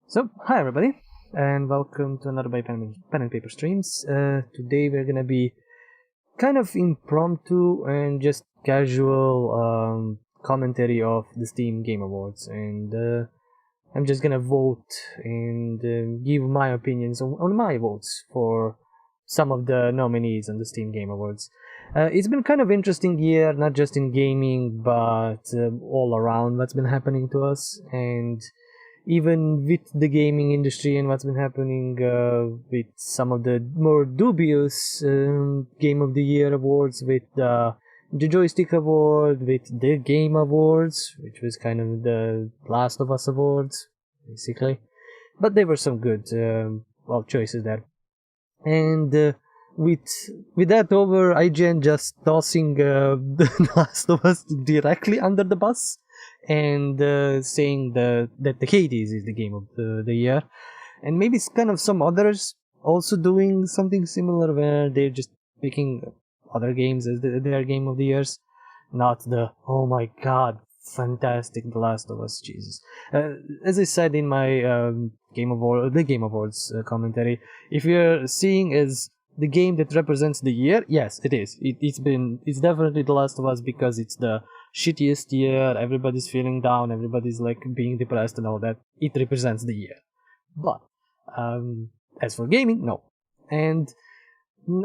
So, hi everybody, and welcome to another by Pen and Paper streams. Today we're gonna be kind of impromptu and just casual commentary of the Steam Game Awards, and I'm just gonna vote and give my opinions on my votes for some of the nominees on the Steam Game Awards. It's been kind of interesting year, not just in gaming, but all around what's been happening to us, and even with the gaming industry and what's been happening with some of the more dubious Game of the Year awards, with the Joystick Award, with the Game Awards, which was kind of the Last of Us Awards, basically. But there were some good choices there. And with that over, IGN just tossing the Last of Us directly under the bus and saying that the Hades is the game of the year, and maybe kind of some others also doing something similar where they're just picking other games as their game of the years, not the oh my god fantastic The Last of Us. Jesus, as I said in my the Game Awards commentary, if you're seeing as the game that represents the year, yes, it is. It's definitely The Last of Us because it's the shittiest year. Everybody's feeling down. Everybody's like being depressed and all that. It represents the year. But as for gaming, no. And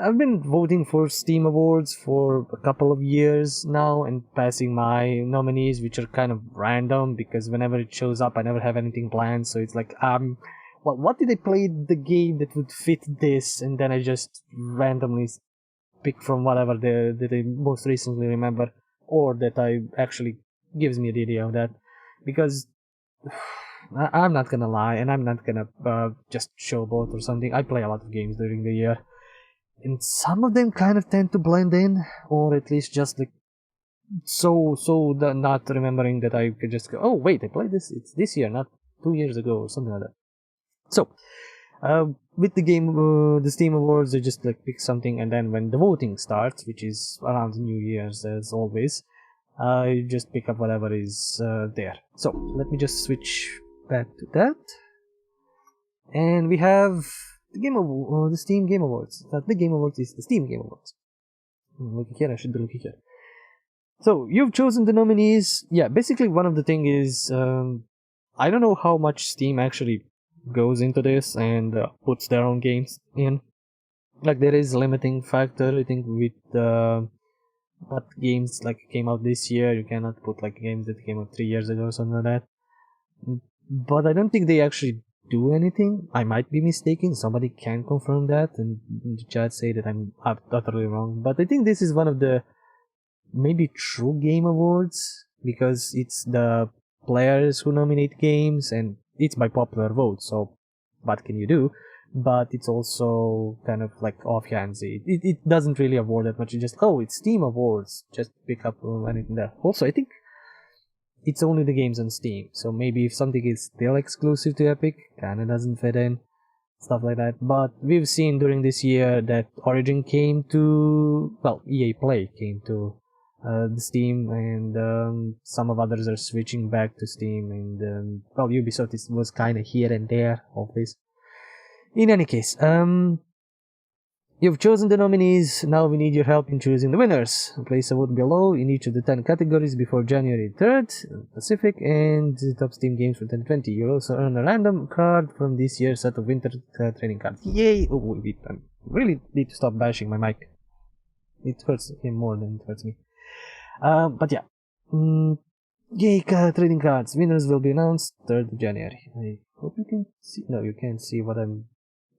I've been voting for Steam Awards for a couple of years now and passing my nominees, which are kind of random because whenever it shows up, I never have anything planned. So it's like, well, what did I play the game that would fit this? And then I just randomly pick from whatever that I most recently remember, or that I actually gives me the idea of that. Because I'm not gonna lie, and I'm not gonna just showboat or something. I play a lot of games during the year, and some of them kind of tend to blend in, or at least just like not remembering that I could just go, oh wait, I played this. It's this year, not 2 years ago, or something like that. So, with the Steam Awards, they just like pick something, and then when the voting starts, which is around New Year's as always, I just pick up whatever is there. So let me just switch back to that, and we have the Steam Game Awards. Not the Game Awards, is the Steam Game Awards. Looking here, I should be looking here. So you've chosen the nominees. Yeah, basically one of the thing is I don't know how much Steam actually goes into this and puts their own games in. Like there is a limiting factor, I think, with what games like came out this year. You cannot put like games that came out 3 years ago or something like that. But I don't think they actually do anything. I might be mistaken. Somebody can confirm that and in the chat say that I'm utterly wrong. But I think this is one of the maybe true game awards, because it's the players who nominate games and it's by popular vote, so what can you do? But it's also kind of like offhandsy. It doesn't really award that much. You just, oh, it's Steam Awards, just pick up anything there. Also, I think it's only the games on Steam, so maybe if something is still exclusive to Epic, kinda doesn't fit in, stuff like that. But we've seen during this year that Origin came to, well, EA Play came to the Steam, and some of others are switching back to Steam, and well, Ubisoft was kind of here and there of this. In any case, you've chosen the nominees. Now we need your help in choosing the winners. Place a vote below in each of the 10 categories before January 3rd, Pacific, and top Steam games for 2020. You'll also earn a random card from this year's set of winter training cards. Yay! Oh, I really need to stop bashing my mic. It hurts him more than it hurts me. But yeah, yay, trading cards. Winners will be announced 3rd of January. I hope you can see. No, you can't see what I'm.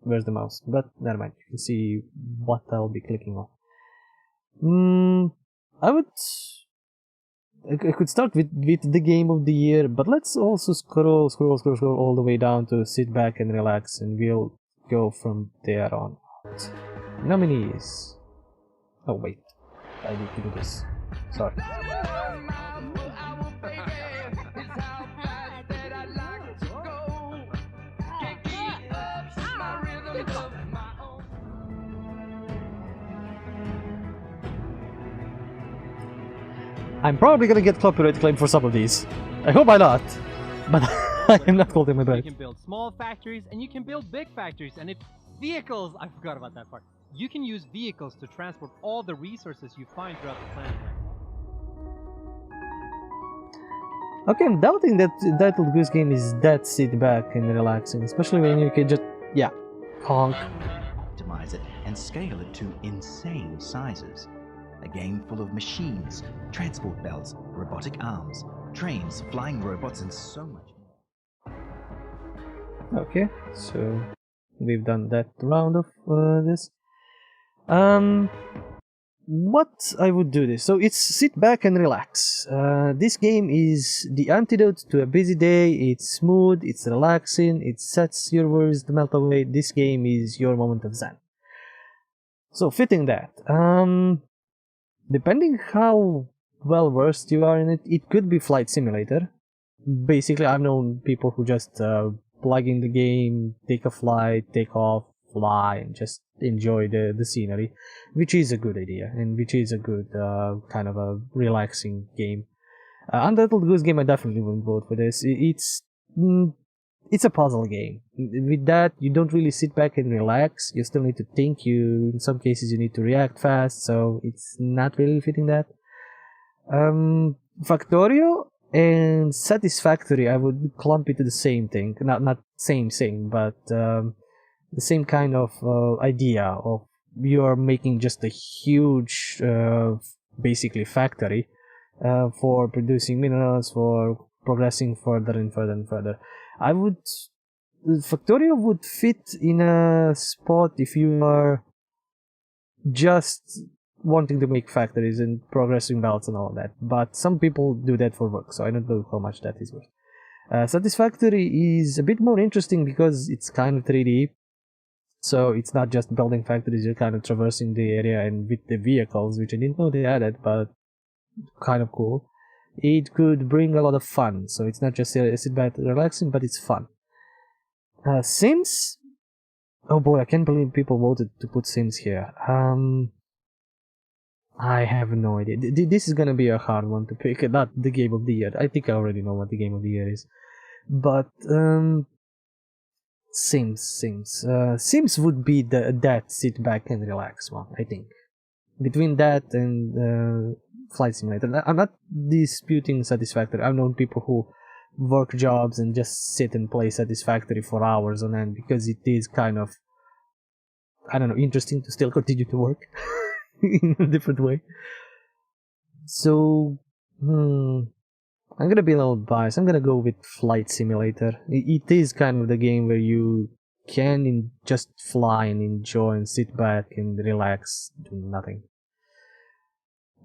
Where's the mouse? But never mind. You can see what I'll be clicking on. I could start with the game of the year, but let's also scroll all the way down to sit back and relax, and we'll go from there on. Nominees. Oh wait, I need to do this. Sorry. I'm probably gonna get copyright claim for some of these. I hope I not. But I am not holding my breath. You can build small factories and you can build big factories. And if vehicles, I forgot about that part. You can use vehicles to transport all the resources you find throughout the planet. Okay, I'm doubting that Entitled Goose Game is that sit back and relaxing, especially when you can just, yeah, honk. Optimize it and scale it to insane sizes. A game full of machines, transport belts, robotic arms, trains, flying robots, and so much more. Okay, so we've done that round of this. What I would do this. So it's sit back and relax. This game is the antidote to a busy day. It's smooth, it's relaxing, it sets your worries to melt away. This game is your moment of zen. So fitting that. Depending how well versed you are in it, it could be Flight Simulator. Basically, I've known people who just plug in the game, take a flight, take off, fly, and just enjoy the scenery, which is a good idea and which is a good kind of a relaxing game. Untitled Goose Game, I definitely wouldn't vote for this. It's a puzzle game. With that, you don't really sit back and relax. You still need to think. In some cases, you need to react fast, so it's not really fitting that. Factorio and Satisfactory, I would clump it to the same thing. Not same thing, but the same kind of idea of you are making just a huge, basically factory for producing minerals, for progressing further and further and further. Factorio would fit in a spot if you are just wanting to make factories and progressing belts and all that, but some people do that for work, so I don't know how much that is worth. Satisfactory is a bit more interesting because it's kind of 3D, so it's not just building factories, you're kind of traversing the area and with the vehicles, which I didn't know they added, but kind of cool. It could bring a lot of fun, so it's not just sit back relaxing, but it's fun. Sims? Oh boy, I can't believe people voted to put Sims here. I have no idea. This is gonna be a hard one to pick. Not the game of the year. I think I already know what the game of the year is. But Sims. Sims would be that sit back and relax one, I think. Between that and Flight Simulator. I'm not disputing Satisfactory. I've known people who work jobs and just sit and play Satisfactory for hours on end because it is kind of, I don't know, interesting to still continue to work in a different way. So, I'm gonna be a little biased. I'm gonna go with Flight Simulator. It is kind of the game where you can just fly and enjoy and sit back and relax, do nothing.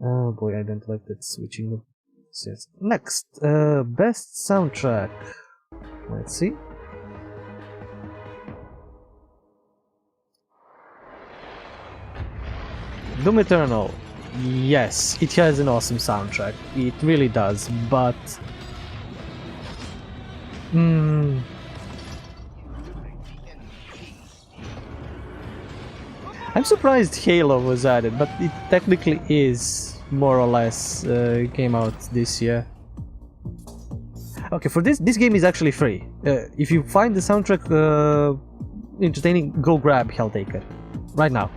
Oh boy, I don't like that switching. Yes. Next, best soundtrack. Let's see. Doom Eternal. Yes, it has an awesome soundtrack. It really does, but I'm surprised Halo was added, but it technically is more or less came out this year. Okay, for this game is actually free. If you find the soundtrack entertaining, go grab Helltaker right now.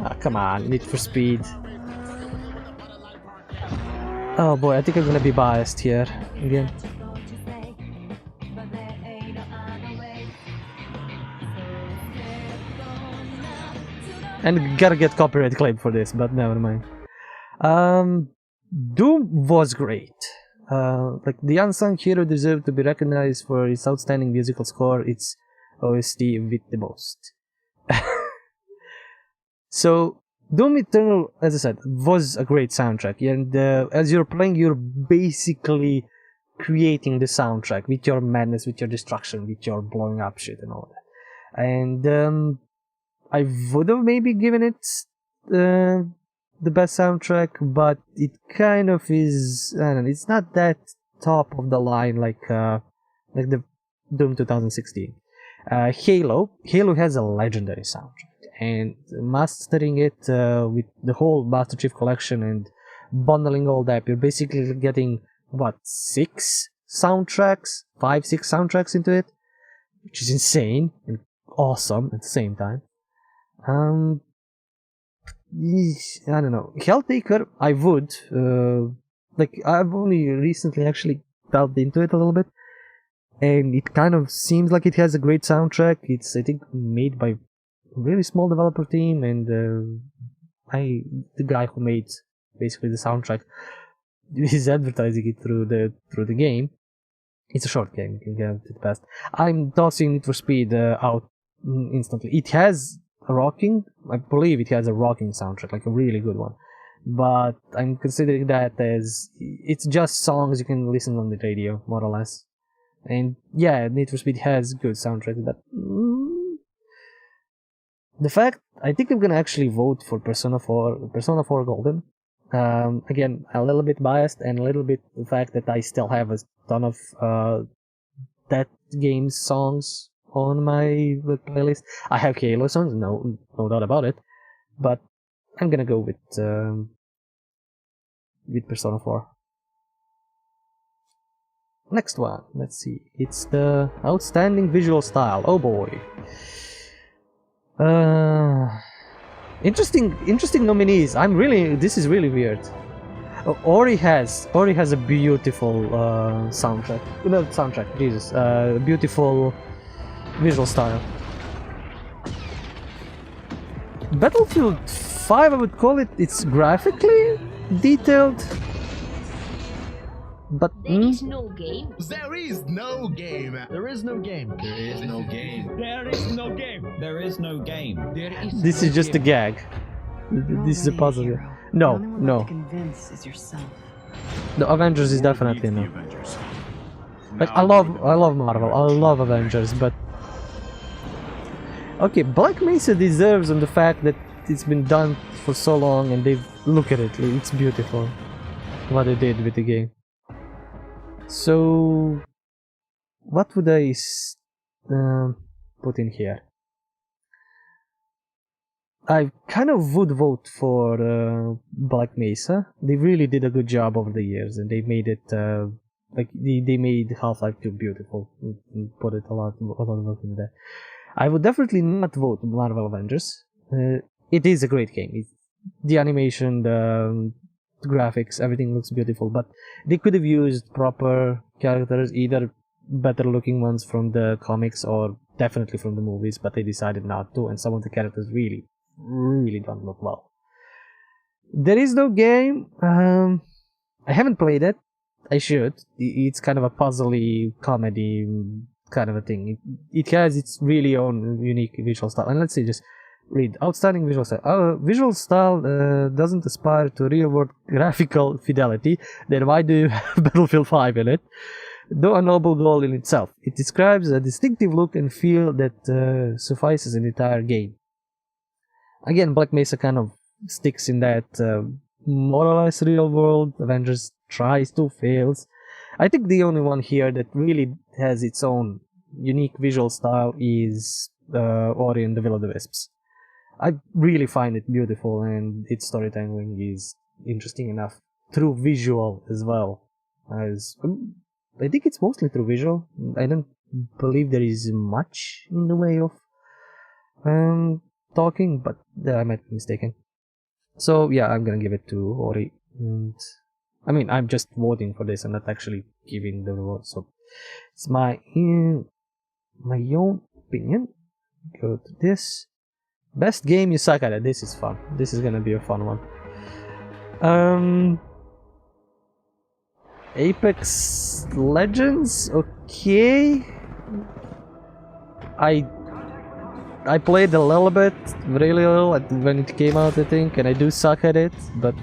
Ah, come on, Need for Speed. Oh boy, I think I'm gonna be biased here again. And gotta get copyright claim for this, but never mind. Doom was great. Like the unsung hero deserved to be recognized for its outstanding musical score. Its OST with the most. So Doom Eternal, as I said, was a great soundtrack, and as you're playing, you're basically creating the soundtrack with your madness, with your destruction, with your blowing up shit and all that. And I would have maybe given it the best soundtrack, but it kind of is, I don't know, it's not that top of the line like the Doom 2016. Halo has a legendary soundtrack, and mastering it with the whole Master Chief Collection and bundling all that, you're basically getting what, 6 soundtracks, 5-6 soundtracks into it, which is insane and awesome at the same time. I don't know. Helltaker, I would. Like, I've only recently actually delved into it a little bit, and it kind of seems like it has a great soundtrack. It's, I think, made by a really small developer team, and the guy who made basically the soundtrack is advertising it through the game. It's a short game, you can get it fast. I'm tossing Need for Speed out instantly. It has a rocking, I believe it has a rocking soundtrack, like a really good one. But I'm considering that as, it's just songs you can listen on the radio, more or less. And yeah, Need for Speed has good soundtrack, but the fact, I think I'm gonna actually vote for Persona 4 Golden. Again, a little bit biased, and a little bit the fact that I still have a ton of that game's songs on my playlist. I have Halo songs, no doubt about it, but I'm gonna go with Persona 4. Next one, let's see. It's the outstanding visual style. Oh boy. Interesting nominees. This is really weird. Ori has a beautiful soundtrack. No, soundtrack, Jesus. Beautiful visual style. Battlefield 5, I would call it, it's graphically detailed. But There is no game. There is no game. There is no game. There is no game. There is no game. There is no game. this is just a gag. This is a puzzle. No, no. Convince is yourself. The Avengers is definitely no. Like, I love Marvel. I love Avengers, but okay, Black Mesa deserves on the fact that it's been done for so long, and they've, look at it. It's beautiful what they did with the game. So, what would I put in here? I kind of would vote for Black Mesa. They really did a good job over the years, and they made it like they made Half-Life 2 beautiful and put it a lot of work in there. I would definitely not vote Marvel Avengers. It is a great game. The animation, the graphics, everything looks beautiful, but they could have used proper characters, either better looking ones from the comics or definitely from the movies, but they decided not to, and some of the characters really don't look well. There is no game. I haven't played it. I should. It's kind of a puzzly comedy kind of a thing. It has its really own unique visual style, and let's see, just read. Outstanding visual style. Our visual style doesn't aspire to real-world graphical fidelity. Then why do you have Battlefield 5 in it? Though a noble goal in itself, it describes a distinctive look and feel that suffices an entire game. Again, Black Mesa kind of sticks in that more or less real-world. Avengers tries to, fails. I think the only one here that really has its own unique visual style is Ori and the Will of the Wisps. I really find it beautiful, and its storytelling is interesting enough through visual as well. As I think it's mostly through visual. I don't believe there is much in the way of talking, but I might be mistaken. So yeah, I'm gonna give it to Ori. And I mean, I'm just voting for this. I'm not actually giving the reward. So it's my own opinion. Go to this. Best game you suck at it. This is fun. This is gonna be a fun one. Apex Legends. Okay. I played a little bit, really little, when it came out, I think, and I do suck at it. But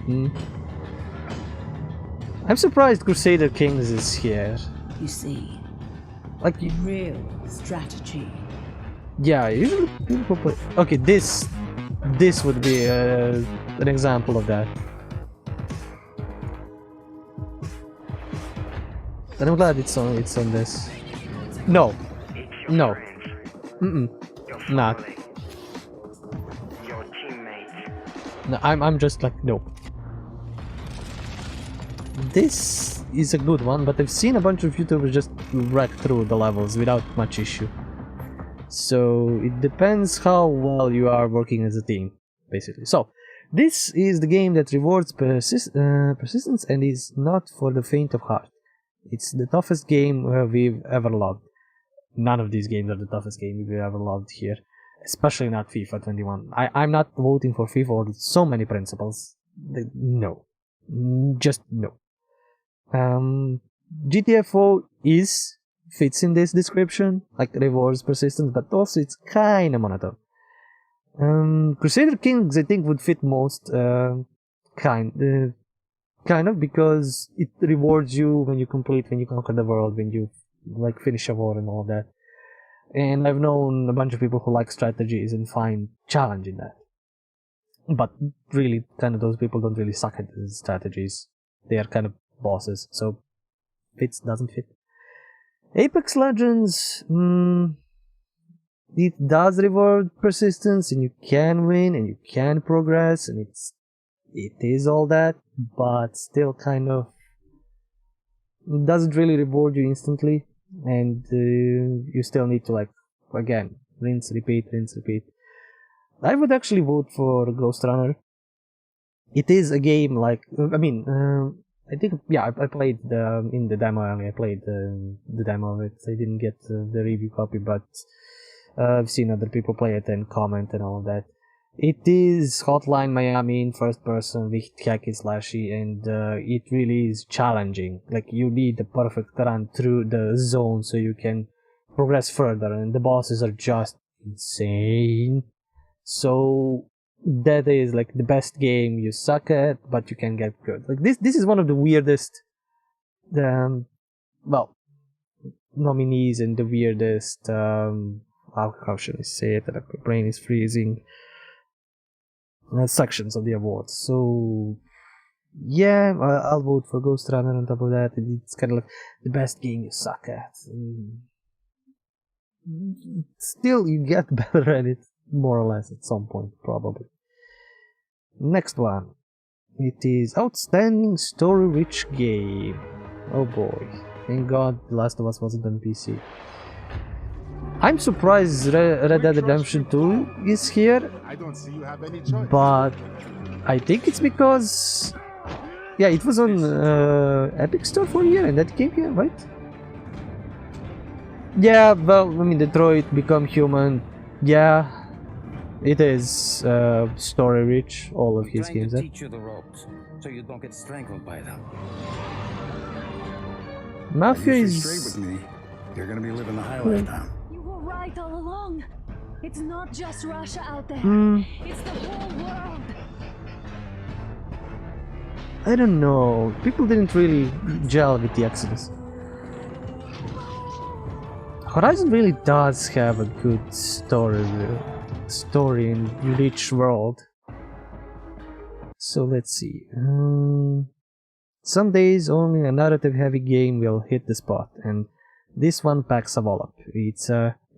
I'm surprised Crusader Kings is here. You see, Like, real strategy. yeah, usually people play. Okay, this would be an example of that. And I'm glad it's on this. No, no, not. Your teammates. No, I'm just like, no. this is a good one, but I've seen a bunch of YouTubers just wreck through the levels without much issue. So it depends how well you are working as a team, basically. So this is the game that rewards persistence and is not for the faint of heart. It's the toughest game we've ever loved. None of these games are the toughest game we've ever loved here, especially not FIFA 21. I'm not voting for FIFA with so many principles. No, just no. GTFO fits in this description, like rewards persistence, but also it's kind of monotone. Crusader Kings I think would fit most, kind of, because it rewards you when you conquer the world, when you like finish a war and all that. And I've known a bunch of people who like strategies and find challenge in that. But really, kind of those people don't really suck at these strategies. They are kind of bosses, so fits, doesn't fit. Apex Legends, it does reward persistence, and you can win, and you can progress, and it is all that, but still kind of doesn't really reward you instantly, and you still need to, like, again, rinse, repeat. I would actually vote for Ghost Runner. It is a game like, I think, yeah, I played in the demo. I played the demo of it. I didn't get the review copy, but I've seen other people play it and comment and all of that. It is Hotline Miami in first person with hacky slashy, and it really is challenging. Like, you need the perfect run through the zone so you can progress further, and the bosses are just insane. So that is like the best game you suck at, but you can get good. Like this is one of the weirdest, nominees and the weirdest. How should I say it? My brain is freezing. Sections of the awards. So yeah, I'll vote for Ghost Runner on top of that. It's kind of like the best game you suck at. Still, you get better at it, more or less, at some point, probably. Next one. It is Outstanding Story-Rich Game. Oh boy. Thank God The Last of Us wasn't on PC. I'm surprised Red Dead Redemption 2 is here, I don't see you have any choice. but I think it's because, yeah, it was on Epic Store for a year and that came here, right? Yeah, well, I mean, Detroit Become Human, yeah, it is story rich, all of his games. Teach you the ropes, so you don't get strangled by them. Mafia If you're is... straight with me, you're gonna be living the high life now. You were right all along. It's not just Russia out there. It's the whole world. I don't know, people didn't really gel with the Exodus. Horizon really does have a good story and rich world. So let's see. Some days only a narrative heavy game will hit the spot, and this one packs a wallop. It's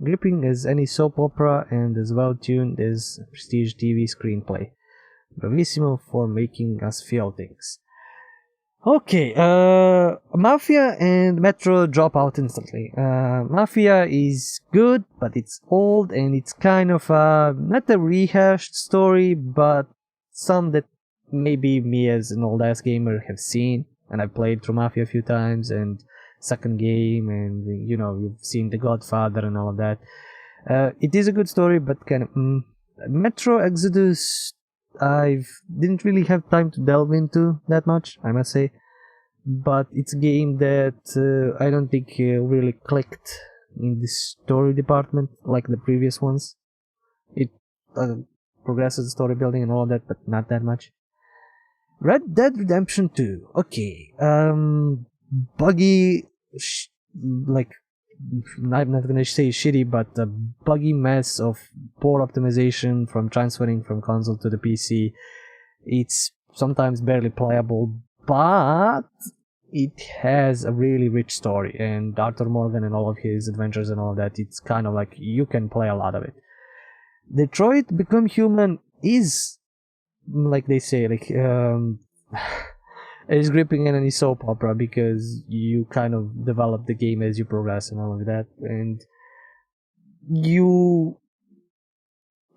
gripping as any soap opera and as well tuned as a prestige TV screenplay. Bravissimo for making us feel things. Okay, Mafia and Metro drop out instantly. Mafia is good, but it's old and it's kind of not a rehashed story, but some that maybe me as an old ass gamer have seen, and I played through Mafia a few times, and second game, and you know, you've seen The Godfather and all of that. It is a good story, but kind of Metro Exodus I didn't really have time to delve into that much, I must say, but it's a game that I don't think really clicked in the story department like the previous ones. It progresses the story building and all that, but not that much. Red Dead Redemption 2, okay, buggy, like, I'm not gonna say shitty, but a buggy mess of poor optimization from transferring from console to the PC. It's sometimes barely playable, but it has a really rich story, and Arthur Morgan and all of his adventures and all that, it's kind of like you can play a lot of it. Detroit Become Human is, like they say, like It's gripping in any soap opera because you kind of develop the game as you progress and all of that, and you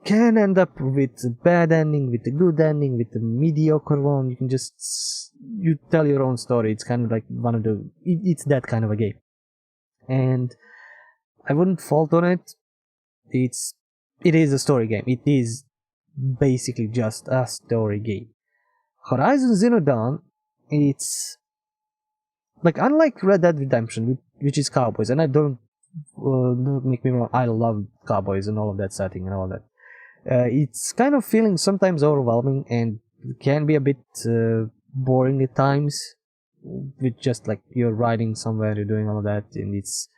can end up with a bad ending, with a good ending, with a mediocre one. You can just you tell your own story. It's kind of like one of the it's that kind of a game, and I wouldn't fault on it. It is a story game. It is basically just a story game. Horizon Zero Dawn, it's like unlike Red Dead Redemption, which is cowboys, and I don't make me wrong, I love cowboys and all of that setting and all that. It's kind of feeling sometimes overwhelming and can be a bit boring at times, with just like you're riding somewhere, you're doing all of that, and it's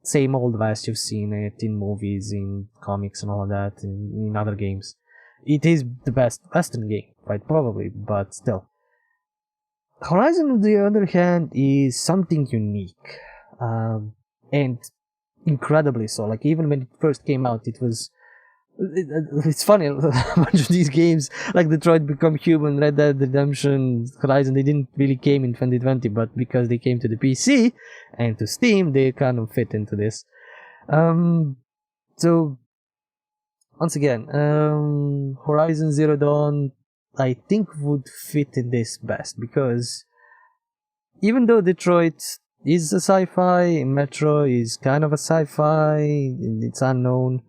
same old West. You've seen it in movies, in comics, and all of that, in other games. It is the best Western game, quite probably, but still. Horizon, on the other hand, is something unique, and incredibly so. Like, even when it first came out, it's funny, a bunch of these games, like Detroit Become Human, Red Dead Redemption, Horizon, they didn't really came in 2020, but because they came to the PC and to Steam, they kind of fit into this. So, once again, Horizon Zero Dawn, I think would fit in this best, because even though Detroit is a sci-fi, Metro is kind of a sci-fi, it's unknown,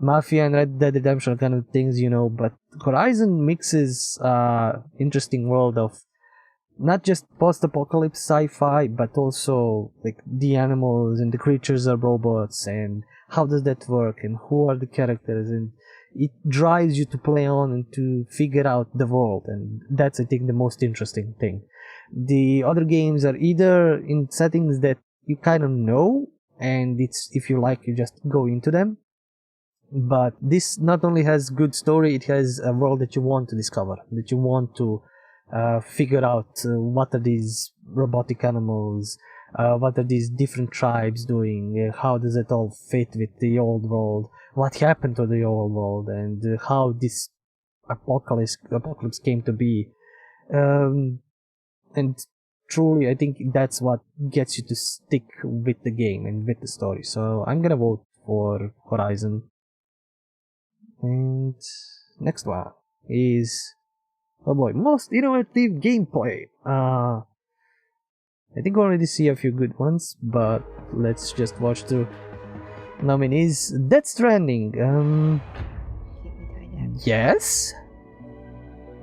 Mafia and Red Dead Redemption are kind of things, but Horizon mixes interesting world of not just post-apocalypse sci-fi, but also like the animals and the creatures are robots, and how does that work, and who are the characters, and it drives you to play on and to figure out the world, and that's, I think, the most interesting thing. The other games are either in settings that you kind of know, and it's, if you like, you just go into them. But this not only has good story, it has a world that you want to discover, that you want to figure out what are these robotic animals, what are these different tribes doing, how does it all fit with the old world, what happened to the old world, and how this apocalypse came to be. And truly, I think that's what gets you to stick with the game and with the story. So I'm gonna vote for Horizon. And next one is, oh boy, most innovative gameplay. I think I already see a few good ones, but let's just watch through nominees. Death Stranding. Yes,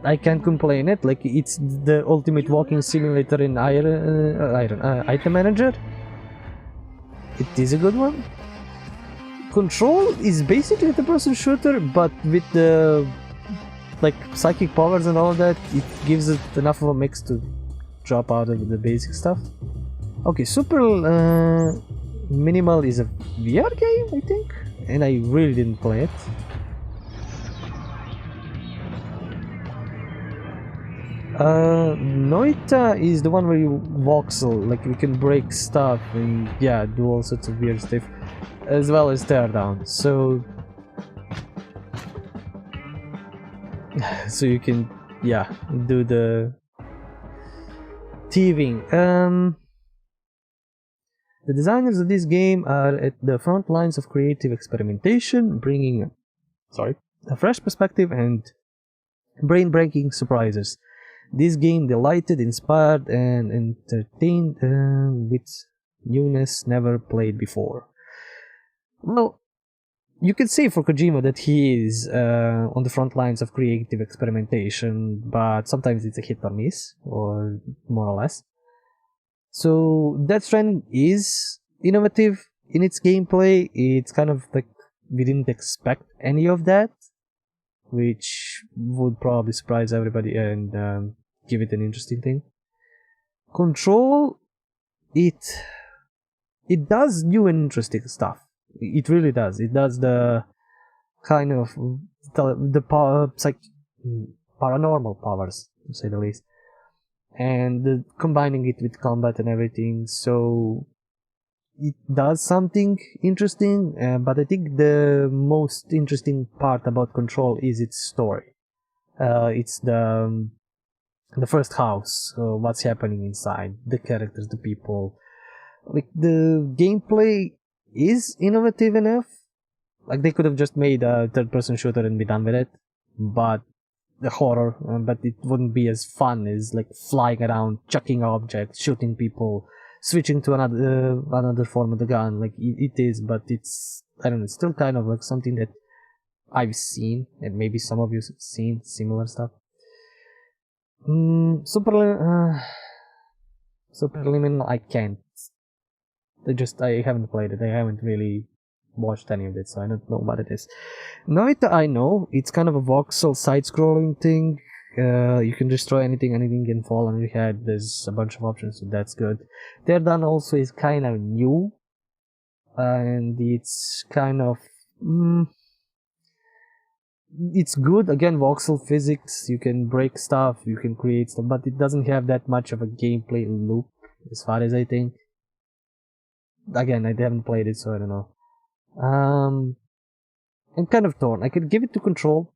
I can't complain it. Like, it's the ultimate walking simulator in Item Manager. It is a good one. Control is basically the person shooter, but with the like psychic powers and all of that, it gives it enough of a mix to drop out of the basic stuff. Okay, Super Minimal is a VR game, I think, and I really didn't play it. Noita is the one where you voxel, like you can break stuff and do all sorts of weird stuff, as well as teardown. So you can do the thieving. The designers of this game are at the front lines of creative experimentation, bringing a fresh perspective and brain-breaking surprises. This game delighted, inspired, and entertained with newness never played before. Well, you could say for Kojima that he is on the front lines of creative experimentation, but sometimes it's a hit or miss, or more or less. So Death Stranding is innovative in its gameplay. It's kind of like we didn't expect any of that, which would probably surprise everybody and give it an interesting thing. Control, it does new and interesting stuff. It really does. It does the kind of the paranormal powers, to say the least, and combining it with combat and everything. So it does something interesting, but I think the most interesting part about Control is its story. It's the the first house, what's happening inside, the characters, the people. Like, the gameplay is innovative enough. Like, they could have just made a third-person shooter and be done with it, but the horror, but it wouldn't be as fun as like flying around, chucking objects, shooting people, switching to another form of the gun. Like, it is, but it's, I don't know, it's still kind of like something that I've seen, and maybe some of you have seen similar stuff. Superliminal, I can't. I haven't played it. I haven't really watched any of it, so I don't know what it is. Noita, I know. It's kind of a voxel side-scrolling thing. You can destroy anything can fall on your head. There's a bunch of options, so that's good. Teardown also is kind of new, and it's kind of it's good. Again, voxel physics, you can break stuff, you can create stuff, but it doesn't have that much of a gameplay loop, as far as I think. Again, I haven't played it, so I don't know. I'm kind of torn. I could give it to Control,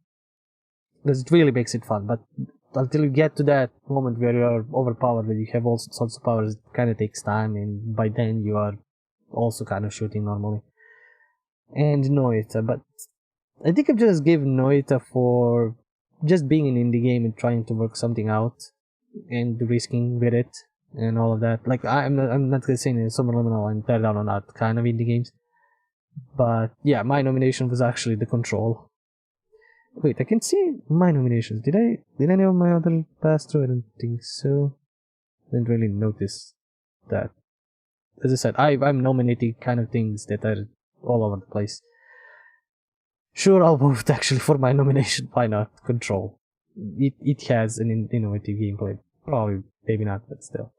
because it really makes it fun, but until you get to that moment where you are overpowered, where you have all sorts of powers, it kind of takes time, and by then you are also kind of shooting normally. And Noita, but I think I've just given Noita for just being an indie game and trying to work something out, and risking with it, and all of that. Like, I'm not gonna say Superliminal and Teardown are not kind of indie games. But yeah, my nomination was actually the Control. Wait, I can see my nominations. Did any of my other pass through? I don't think so. Didn't really notice that. As I said, I'm nominating kind of things that are all over the place. Sure, I'll vote actually for my nomination. Why not? Control. It has an innovative gameplay. Probably, maybe not, but still.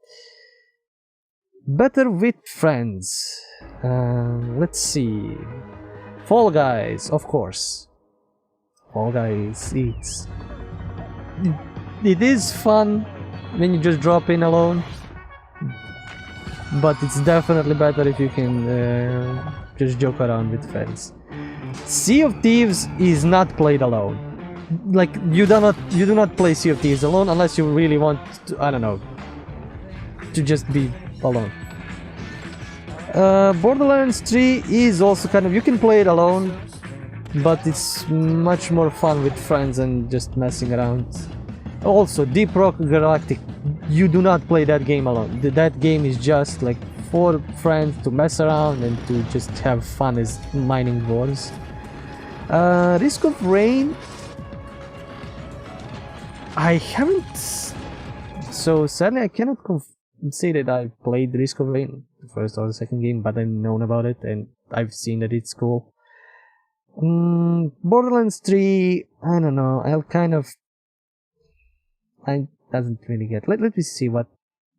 Better with friends. Let's see. Fall Guys, of course. Fall Guys, it is fun when you just drop in alone, but it's definitely better if you can just joke around with friends. Sea of Thieves is not played alone. Like, you do not play Sea of Thieves alone unless you really want to, I don't know, to just be alone. Borderlands 3 is also kind of, you can play it alone, but it's much more fun with friends and just messing around. Also, Deep Rock Galactic, you do not play that game alone. That game is just like for friends to mess around and to just have fun as mining dwarves. Risk of Rain, I haven't, so sadly I cannot say that I played Risk of Rain, the first or the second game, but I've known about it and I've seen that it's cool. Borderlands 3, I don't know, I doesn't really get. Let me see what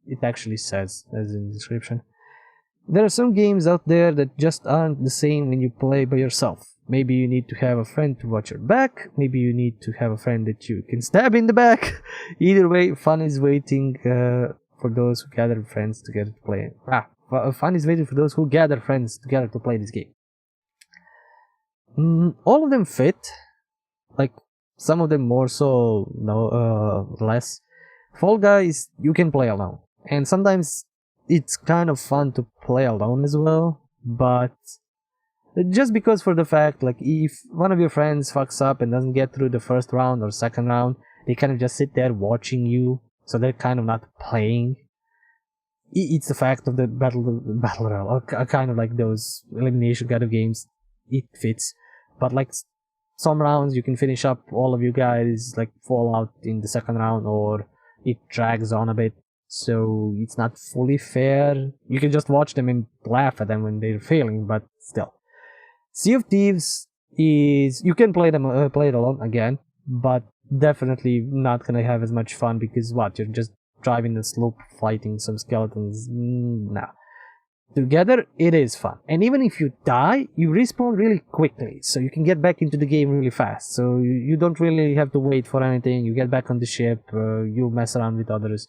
it actually says as in the description. There are some games out there that just aren't the same when you play by yourself. Maybe you need to have a friend to watch your back. Maybe you need to have a friend that you can stab in the back. Either way, fun is waiting for those who gather friends together to play. Fun is waiting for those who gather friends together to play this game. All of them fit. Like, some of them more so, less. Fall Guys, you can play alone. And sometimes it's kind of fun to play alone as well. But just because for the fact, like, if one of your friends fucks up and doesn't get through the first round or second round, they kind of just sit there watching you, so they're kind of not playing. It's the fact of the battle royale, or kind of like those elimination kind of games. It fits, but like some rounds you can finish up all of you guys, like fall out in the second round, or it drags on a bit, so it's not fully fair. You can just watch them and laugh at them when they're failing, but still. Sea of Thieves is, you can play it alone again, but definitely not gonna have as much fun because what, you're just driving the slope fighting some skeletons. Nah. Together it is fun, and even if you die, you respawn really quickly, so you can get back into the game really fast, so you don't really have to wait for anything. You get back on the ship, you mess around with others.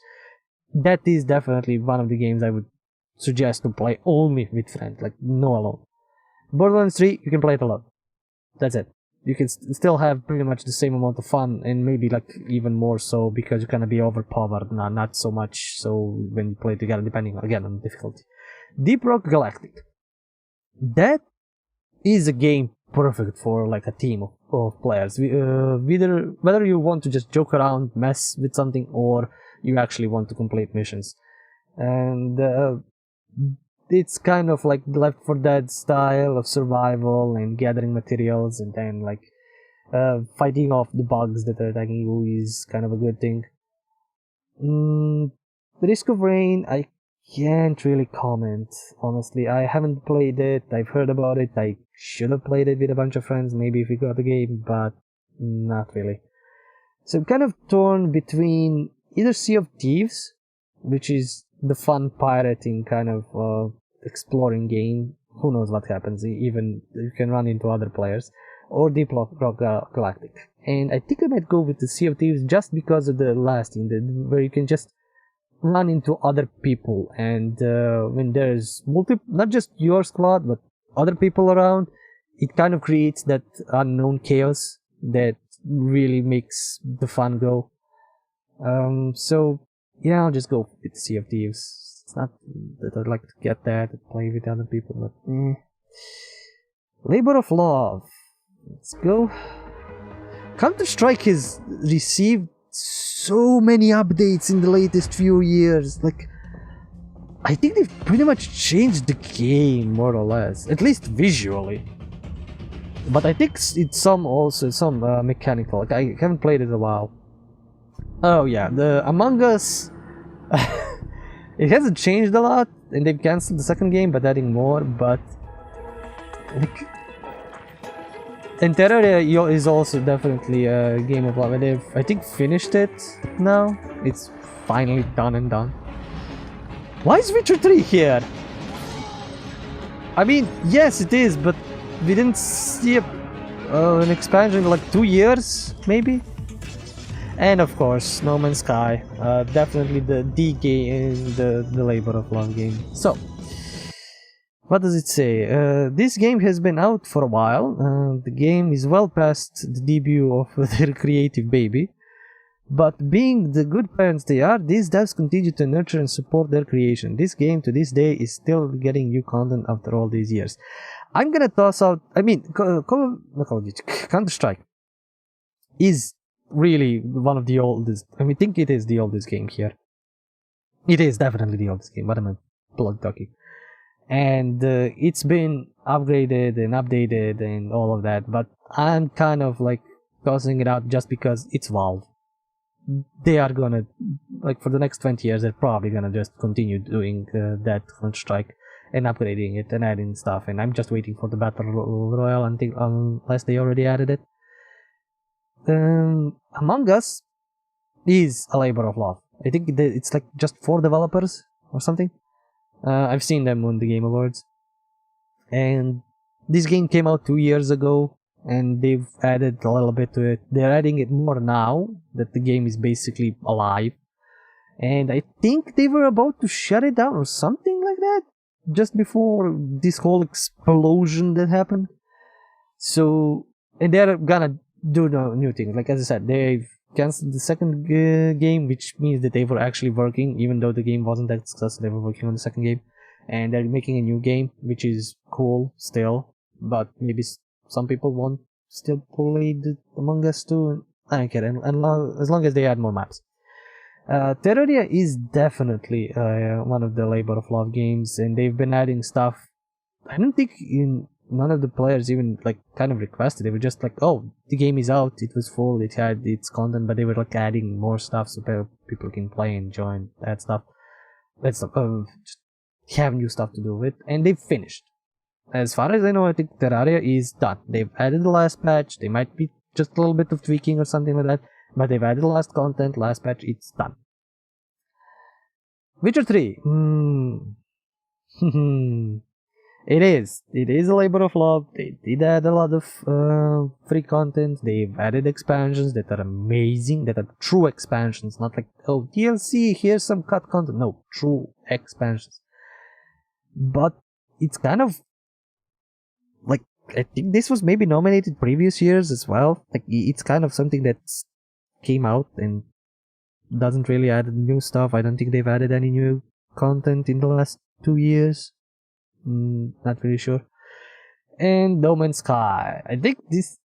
That is definitely one of the games I would suggest to play only with friends, like no alone. Borderlands 3, you can play it alone. That's it. you can still have pretty much the same amount of fun, and maybe like even more so, because you're gonna be overpowered, not so much so when you play together, depending again on difficulty. Deep Rock Galactic. That is a game perfect for like a team of players. Whether you want to just joke around, mess with something, or you actually want to complete missions. And it's kind of like Left 4 Dead style of survival and gathering materials, and then like fighting off the bugs that are attacking you is kind of a good thing. Risk of Rain, I can't really comment, honestly. I haven't played it, I've heard about it, I should have played it with a bunch of friends, maybe if we got the game, but not really. So I'm kind of torn between either Sea of Thieves, which is the fun pirating kind of exploring game, who knows what happens, even you can run into other players, or Deep Rock Galactic. And I think I might go with the Sea of Thieves just because of the last thing, where you can just run into other people, and when there's not just your squad but other people around, it kind of creates that unknown chaos that really makes the fun go. So yeah, I'll just go with Sea of Thieves. It's not that I'd like to get that and play with other people, but Labor of Love. Let's go. Counter-Strike has received so many updates in the latest few years. Like, I think they've pretty much changed the game, more or less, at least visually. But I think it's some mechanical. Like, I haven't played it in a while. Oh yeah, the Among Us. It hasn't changed a lot, and they've cancelled the second game but adding more. But like, and Terraria is also definitely a game of love, and they've, I think, finished it now. It's finally done and done. Why is Witcher 3 here? I mean, yes, it is, but we didn't see an expansion in like 2 years, maybe? And of course, No Man's Sky. Definitely the D game, the Labor of Love game. So, what does it say? This game has been out for a while. The game is well past the debut of their creative baby. But being the good parents they are, these devs continue to nurture and support their creation. This game to this day is still getting new content after all these years. I'm gonna toss out, I mean, Counter-Strike is really one of the oldest, I mean, I think it is the oldest game here. It is definitely the oldest game, what am I blood talking? And it's been upgraded and updated and all of that, but I'm kind of like tossing it out just because it's Valve. They are gonna, like, for the next 20 years, they're probably gonna just continue doing that Counter-Strike and upgrading it and adding stuff, and I'm just waiting for the Battle Royale unless they already added it. Among Us is a labor of love. I think it's like just 4 developers or something. I've seen them on the Game Awards, and this game came out 2 years ago, and they've added a little bit to it. They're adding it more now that the game is basically alive, and I think they were about to shut it down or something like that just before this whole explosion that happened. So, and they're gonna do the new thing. Like, as I said, they've cancelled the second game, which means that they were actually working, even though the game wasn't that successful. They were working on the second game, and they're making a new game, which is cool still, but maybe some people won't still play the Among Us too. I don't care, and as long as they add more maps. Terraria is definitely one of the labor of love games, and they've been adding stuff. I don't think none of the players even like kind of requested. They were just like, oh, the game is out, it was full, it had its content, but they were like adding more stuff so people can play and join that stuff. Just have new stuff to do with, and they've finished. As far as I know, I think Terraria is done. They've added the last patch. They might be just a little bit of tweaking or something like that, but they've added the last content, last patch, it's done. Witcher 3. It is a labor of love. They did add a lot of free content. They've added expansions that are amazing, that are true expansions, not like, oh, DLC, here's some cut content. No, true expansions. But it's kind of like I think this was maybe nominated previous years as well. Like it's kind of something that came out and doesn't really add new stuff. I don't think they've added any new content in the last 2 years. Not really sure. And No Man's Sky. I think this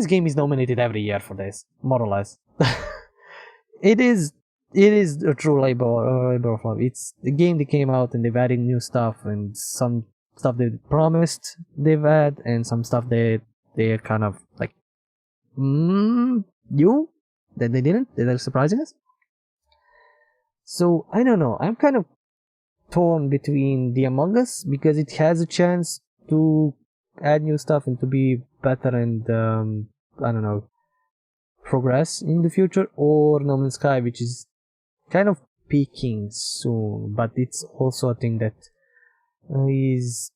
game is nominated every year for this, more or less. It is a true labor of love. It's the game that came out and they've added new stuff and some stuff they promised they've added and some stuff they're kind of like new that they didn't. They're surprising us. So I don't know. I'm kind of torn between the Among Us because it has a chance to add new stuff and to be better and I don't know, progress in the future, or No Man's Sky, which is kind of peaking soon, but it's also a thing that is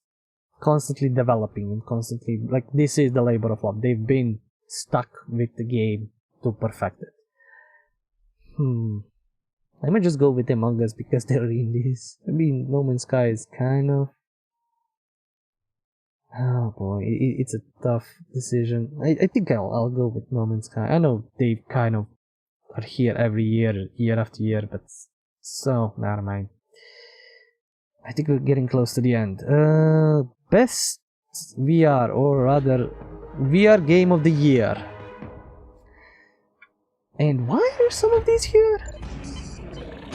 constantly developing and constantly, like, this is the labor of love. They've been stuck with the game to perfect it. I might just go with Among Us because they're indies. I mean, No Man's Sky is kind of... Oh boy, it's a tough decision. I think I'll go with No Man's Sky. I know they kind of are here every year, year after year, but so, never mind. I think we're getting close to the end. Best VR, or rather, VR Game of the Year. And why are some of these here?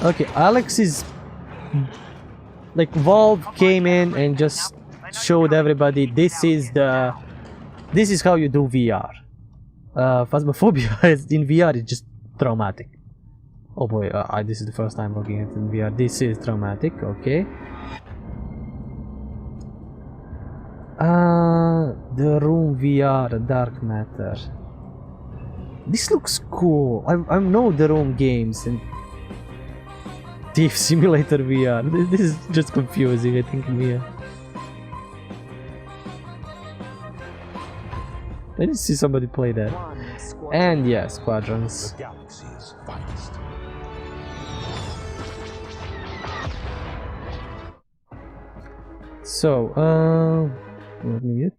Okay, Alex is... Like, Valve came in and just showed everybody this is how you do VR. Phasmophobia in VR is just traumatic. Oh boy, this is the first time looking at it in VR. This is traumatic, okay. The Room VR, Dark Matter. This looks cool. I know the Room games and Thief Simulator VR. This is just confusing, I think, Mia. I didn't see somebody play that. And yeah, Squadrons. The galaxy's finest. So, let me mute.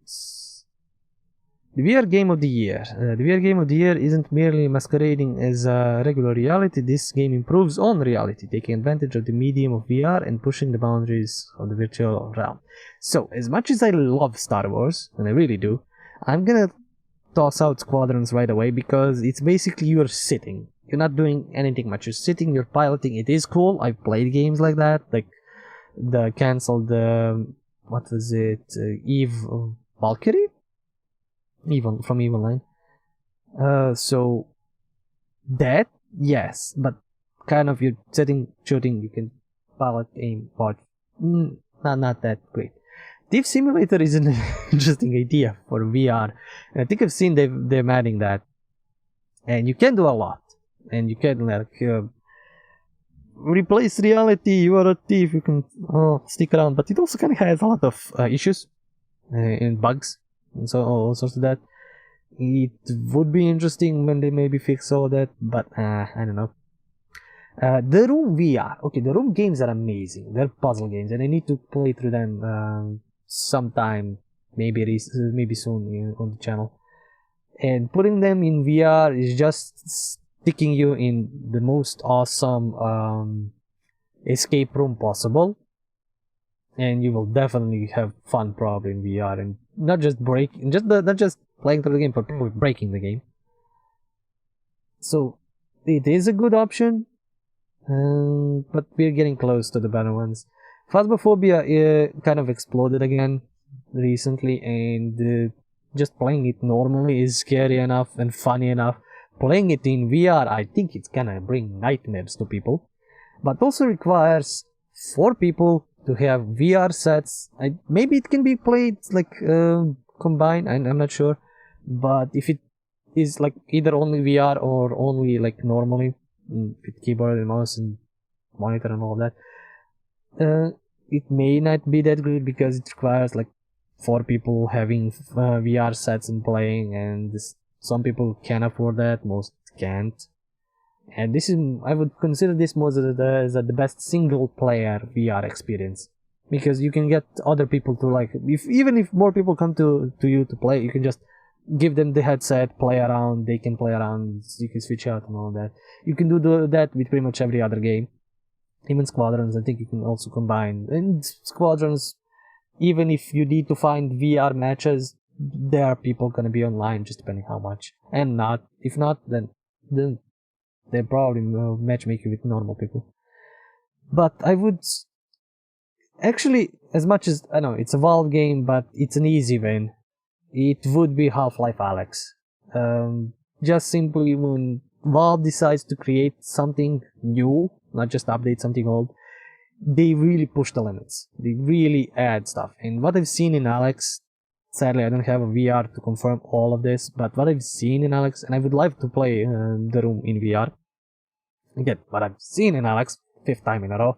The VR Game of the Year. The VR Game of the Year isn't merely masquerading as a regular reality. This game improves on reality, taking advantage of the medium of VR and pushing the boundaries of the virtual realm. So, as much as I love Star Wars, and I really do, I'm gonna toss out Squadrons right away because it's basically you're sitting. You're not doing anything much. You're sitting, you're piloting. It is cool. I've played games like that, like the cancelled, what was it? Eve Valkyrie? From Evil 9. So that, yes, but kind of you're sitting, shooting, you can pilot, aim, watch. Not that great. Thief Simulator is an interesting idea for VR. And I think I've seen they're adding that. And you can do a lot. And you can like replace reality, you are a thief, you can stick around. But it also kind of has a lot of issues and bugs. And so all sorts of that. It would be interesting when they maybe fix all that. But I don't know. The Room VR. Okay, the Room games are amazing. They're puzzle games. And I need to play through them sometime, maybe soon on the channel. And putting them in VR is just sticking you in the most awesome escape room possible, and you will definitely have fun probably in VR, and not just not just playing through the game, but probably breaking the game. So it is a good option, but we're getting close to the better ones. Phasmophobia kind of exploded again recently, and just playing it normally is scary enough and funny enough. Playing it in VR, I think it's gonna bring nightmares to people, but also requires 4 people to have VR sets. Maybe it can be played like combined, I'm not sure, but if it is like either only VR or only like normally with keyboard and mouse and monitor and all that, it may not be that good because it requires like 4 people having VR sets and playing, and some people can afford that, most can't. And I would consider this more as the best single player VR experience. because you can get other people to like, even if more people come to you to play, you can just give them the headset, play around, they can play around, you can switch out and all that. You can do that with pretty much every other game. Even Squadrons, I think you can also combine. And Squadrons, even if you need to find VR matches, there are people gonna be online, just depending how much. And not, if not, then they probably matchmake you with normal people. But I would actually, as much as I know it's a Valve game, but it's an easy win. It would be Half-Life Alyx. Just simply when Valve decides to create something new, not just update something old, they really push the limits. They really add stuff. And what I've seen in Alyx, sadly I don't have a VR to confirm all of this, but what I've seen in Alyx, and I would like to play The Room in VR. Again, what I've seen in Alyx, 5th time in a row,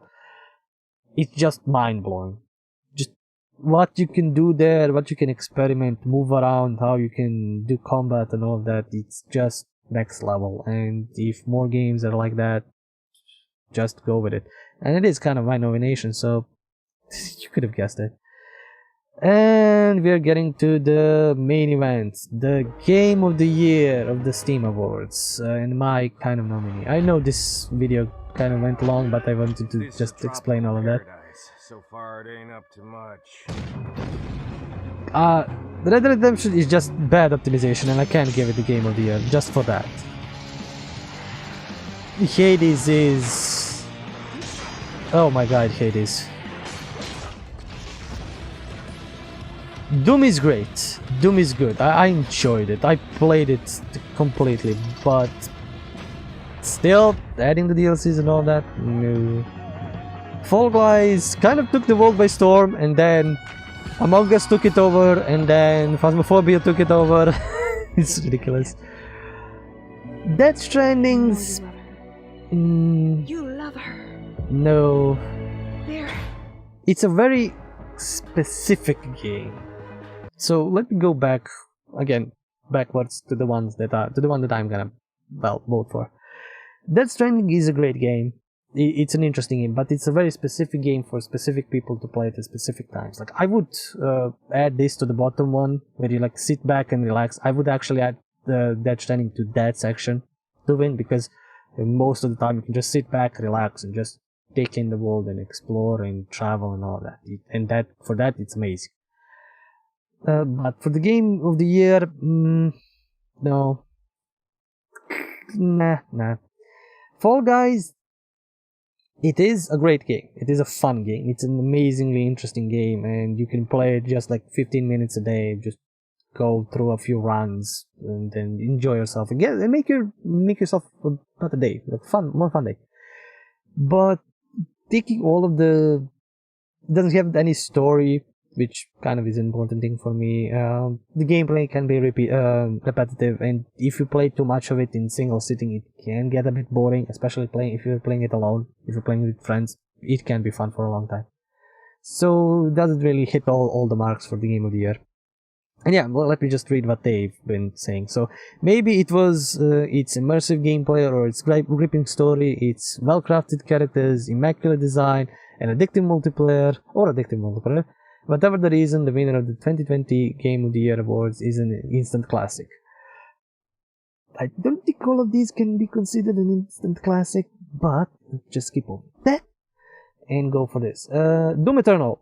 it's just mind-blowing. Just what you can do there, what you can experiment, move around, how you can do combat and all of that, it's just next level. And if more games are like that, just go with it. And it is kind of my nomination, so you could have guessed it. And we're getting to the main event, the Game of the Year of the Steam Awards, and my kind of nominee. I know this video kind of went long, but I wanted to just explain all of that. So far, it ain't up to much. Red Dead Redemption is just bad optimization, and I can't give it the Game of the Year just for that. Hades is... oh my god, Hades. Doom is great. Doom is good. I enjoyed it. I played it completely, but still, adding the DLCs and all that, no. Fall Guys kind of took the world by storm, and then Among Us took it over, and then Phasmophobia took it over. It's ridiculous. Death Stranding's... You love her. no. There. It's a very specific game. So let me go back again, backwards to the ones that are the one that I'm gonna vote for. Death Stranding is a great game. It's an interesting game, but it's a very specific game for specific people to play at specific times. Like I would add this to the bottom one where you like sit back and relax. I would actually add the Death Stranding to that section to win, because most of the time you can just sit back, relax, and just take in the world and explore and travel and all that. And that for that it's amazing. But for the Game of the Year, no. Nah. Fall Guys, it is a great game. It is a fun game. It's an amazingly interesting game, and you can play it just like 15 minutes a day. Just go through a few runs and then enjoy yourself again and make yourself not a day, a more fun day. But taking all of the, it doesn't have any story, which kind of is an important thing for me. The gameplay can be repetitive, and if you play too much of it in single sitting, it can get a bit boring, especially if you're playing it alone. If you're playing with friends, it can be fun for a long time. So it doesn't really hit all the marks for the Game of the Year. And yeah, well, let me just read what they've been saying. So maybe it was its immersive gameplay, or its gripping story, its well-crafted characters, immaculate design, and addictive multiplayer. Whatever the reason, the winner of the 2020 Game of the Year Awards is an instant classic. I don't think all of these can be considered an instant classic, but just keep on that and go for this. Doom Eternal.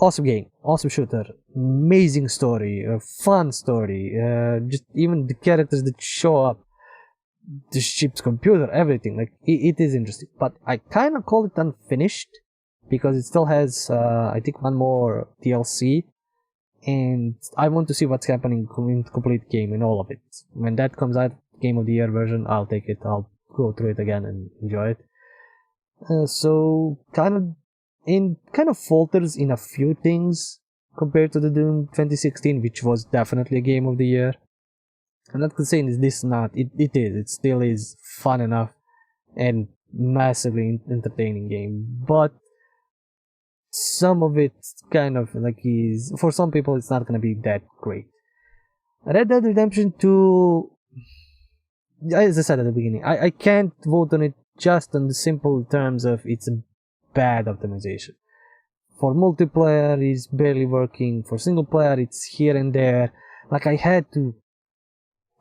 Awesome game, awesome shooter, amazing story, fun story, just even the characters that show up, the ship's computer, everything, like, it is interesting. But I kind of call it unfinished, because it still has, I think, one more DLC, and I want to see what's happening in the complete game, in all of it. When that comes out, Game of the Year version, I'll take it, I'll go through it again and enjoy it. So, kind of falters in a few things compared to the Doom 2016, which was definitely a Game of the Year. I'm not saying this not. It still is fun enough and massively entertaining game, but some of it kind of like is, for some people it's not gonna be that great. Red Dead Redemption 2, as I said at the beginning, I can't vote on it just on the simple terms of it's a bad optimization. For multiplayer, it's barely working. For single player, it's here and there. Like, I had to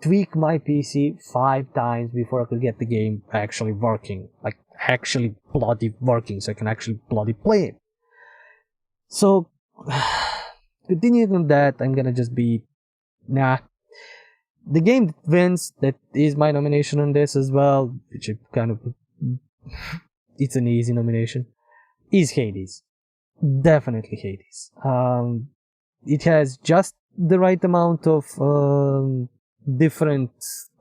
tweak my PC 5 times before I could get the game actually working. Like, actually bloody working, so I can actually bloody play it. So, continuing on that, I'm gonna just be... Nah. The game that wins, that is my nomination on this as well, which is kind of... it's an easy nomination, is Hades. Definitely Hades. It has just the right amount of different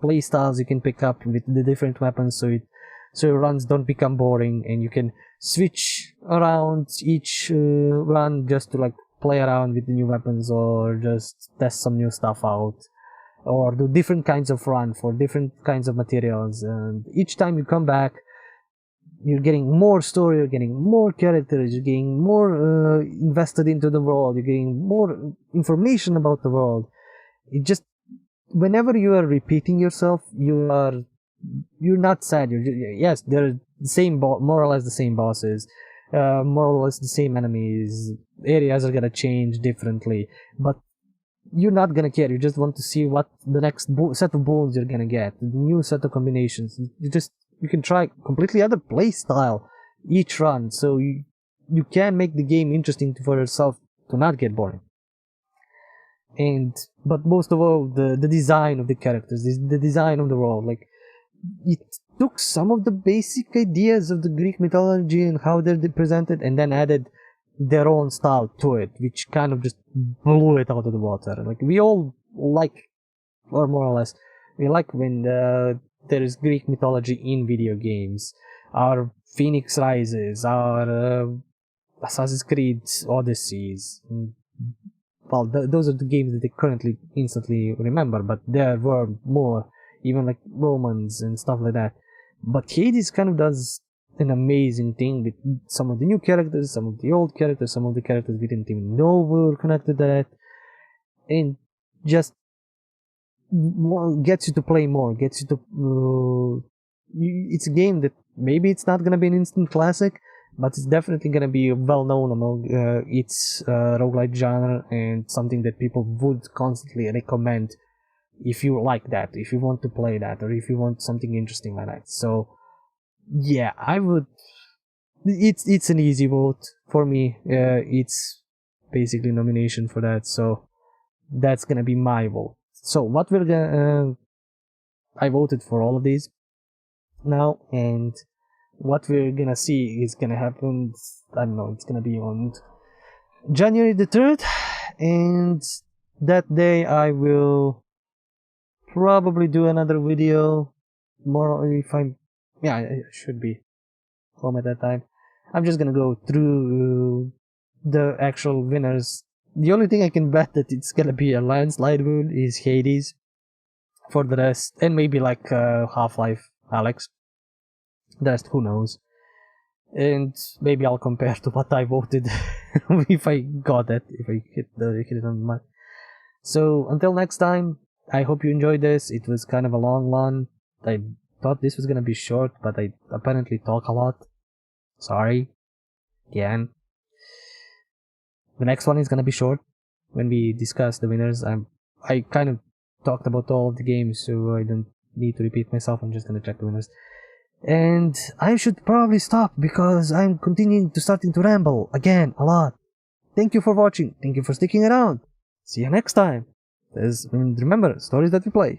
playstyles you can pick up with the different weapons, so your runs don't become boring, and you can switch around each run just to like play around with the new weapons, or just test some new stuff out, or do different kinds of run for different kinds of materials. And each time you come back, you're getting more story, you're getting more characters, you're getting more invested into the world, you're getting more information about the world. It just, whenever you are repeating yourself, you're not sad. Yes, they're the same, more or less the same bosses, more or less the same enemies. Areas are gonna change differently, but you're not gonna care. You just want to see what the next set of boons you're gonna get, the new set of combinations. You can try completely other play style each run, so you can make the game interesting for yourself to not get boring. But most of all, the design of the characters, the design of the world, like, it took some of the basic ideas of the Greek mythology and how they're presented, and then added their own style to it, which kind of just blew it out of the water. Like, we all like, or more or less, we like when there is Greek mythology in video games. Our Phoenix Rises, our Assassin's Creed Odysseys. Well, those are the games that I currently instantly remember, but there were more, even like Romans and stuff like that. But Hades kind of does an amazing thing with some of the new characters, some of the old characters, some of the characters we didn't even know were connected to that, and just gets you to play more, gets you to... it's a game that maybe it's not gonna be an instant classic, but it's definitely gonna be well known among its roguelite genre, and something that people would constantly recommend if you like that, if you want to play that, or if you want something interesting like that. So yeah, I would... It's an easy vote for me. It's basically nomination for that, so that's gonna be my vote. So what we're gonna... I voted for all of these now, and what we're gonna see is gonna happen, I don't know, it's gonna be on January the 3rd, and that day I will probably do another video, more if I'm... yeah, I should be home at that time. I'm just gonna go through the actual winners. The only thing I can bet that it's gonna be a landslide win is Hades. For the rest, and maybe like Half-Life Alyx. The rest, who knows. And maybe I'll compare to what I voted if I got that, if I hit it on the mark. So until next time, I hope you enjoyed this. It was kind of a long one. I thought this was gonna be short, but I apparently talk a lot. Sorry. Again. The next one is gonna be short. When we discuss the winners, I kind of talked about all of the games, so I don't need to repeat myself. I'm just gonna check the winners. And I should probably stop because I'm starting to ramble again a lot. Thank you for watching. Thank you for sticking around. See you next time. And remember, stories that we play.